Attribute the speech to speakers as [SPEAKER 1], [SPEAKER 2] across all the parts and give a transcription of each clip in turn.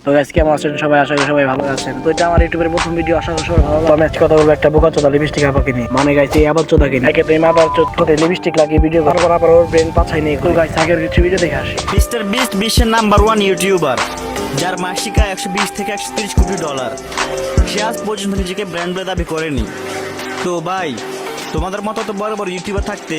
[SPEAKER 1] তো গাইস কেমন আছেন সবাই? আশা করি সবাই ভালো আছেন। তো এটা আমার ইউটিউবের প্রথম ভিডিও, আশা করি সবাই ভালো লাগবে। আমি আজকে কথা বলবো একটা বোকা চোদা লিপস্টিক আপাকে নিয়ে। মানে গাইস এই আবার চোদা কিনে একে তো এই মাথার চোদা লিপস্টিক লাগিয়ে ভিডিও করবার পর ওর ব্রেন পাছাই নেই। তো গাইস আগের কিছু ভিডিও দেখে আসি।
[SPEAKER 2] মিস্টার বিস্ট বিশ্বের নাম্বার 1 ইউটিউবার, যার মাসিক আয় 120 থেকে 130 কোটি ডলার। সে আজ পর্যন্ত নিজেকে ব্র্যান্ড বলে দাবি করেনি। তো ভাই, তোমাদের মতো তো বড় বড় ইউটিউবার থাকতে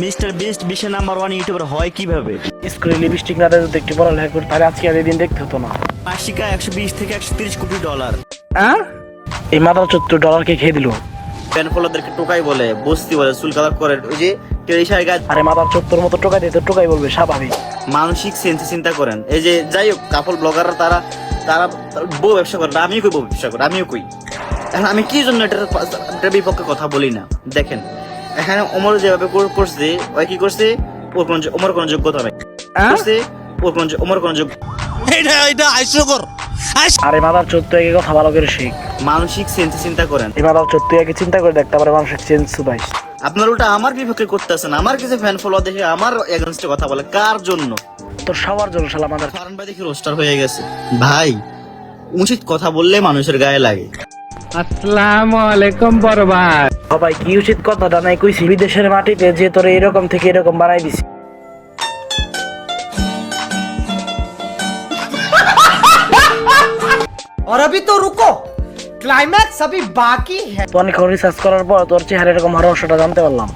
[SPEAKER 2] মিস্টার বিস্ট বিশ্বের নাম্বার 1 ইউটিউবার হয় কিভাবে?
[SPEAKER 1] স্কুলে লিপস্টিক না দিয়ে যদি একটু পড়ালেখা করি তাহলে আজকে আর এই দিন দেখতে হতো না।
[SPEAKER 2] মাসিক আয় 120 থেকে 130 কোটি ডলার।
[SPEAKER 1] এই মাথার চোদ্দ ডলারকে খেয়ে দিল।
[SPEAKER 2] ফ্যান ফলোদেরকে টোকাই বলে, বস্তি বলে, চুল কালার করে, ওই যে টেরিশার গাছ।
[SPEAKER 1] আরে মাথার চোদ্দোর মতো টোকাই দিতে টোকাই বলবে স্বাভাবিক।
[SPEAKER 2] মানসিক সেন্সে চিন্তা করেন। এই যে যাই হোক, কাপল ব্লগাররা তারা তারা বউ ব্যবসা করে, আমিও কই বউ ব্যবসা করে, আমিও কই। এখন আমি কি জন্য এটার বিপক্ষে কথা বলি না? দেখেন, এখানে ওমর যেভাবে করছে, ওই কি করছে, ওমর কোন যোগ্যতা নাই করছে, ওমর কোন যোগ্য।
[SPEAKER 1] আরে মাথার চোদ্দ একে কথা ভালো করে শিখ।
[SPEAKER 2] মানসিক সেন্সে চিন্তা করেন।
[SPEAKER 1] এই মাথার চোদ্দ একে চিন্তা করে দেখতে পারে মানসিক চেঞ্জ সুদাইস।
[SPEAKER 2] আপনার ওটা আমার বিপক্ষে করতেছেন, আমার কিছু ফ্যান ফলো দেখে আমার এগেইনস্টে কথা বলে, কার জন্য?
[SPEAKER 1] তোর সবার জন্য শালা মাথার।
[SPEAKER 2] ফারান ভাই দেখি রোস্টার হয়ে গেছে। ভাই, উচিত কথা বললে মানুষের গায়ে লাগে।
[SPEAKER 3] আসসালামু আলাইকুম বড় ভাই।
[SPEAKER 1] সবাই কি উচিত কথাটা নাই কইছি? বিদেশের মাটিতে যে তোর এরকম থেকে এরকম বানাই দিছি।
[SPEAKER 4] और अभी तो रुको, क्लाइमैक्स अभी बाकी है।
[SPEAKER 1] তো অনেক রিসার্চ করার পর তোর চেহারা এরকম রহস্যটা জানতে পারলাম।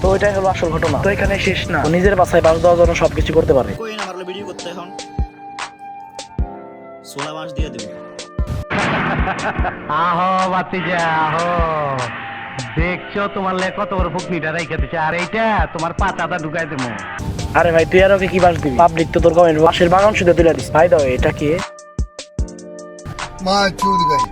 [SPEAKER 1] তো ওইটাই হলো আসল ঘটনা। তো এখানে শেষ না, ও নিজের বাসায় বাস দেওয়ার জন্য সবকিছু করতে পারে।
[SPEAKER 2] কই না পারলে ভিডিও করতে এখন 16 মাস দিয়ে দেব।
[SPEAKER 3] আহো বাতিজা আহো, দেখছো তোমার লে কত বড় ফুকনিটা রাইখা দিছে, আর এইটা তোমার পাতাটা ঢুকাই দেবো।
[SPEAKER 1] আরে ভাই তুই আর ওকে কি বাস দিবি? পাবলিক তো তোর কমেন্ট বাসের বাগান শুধু তুলে দিস। ভাই দাও এটা কি?
[SPEAKER 5] माँ चूत गई।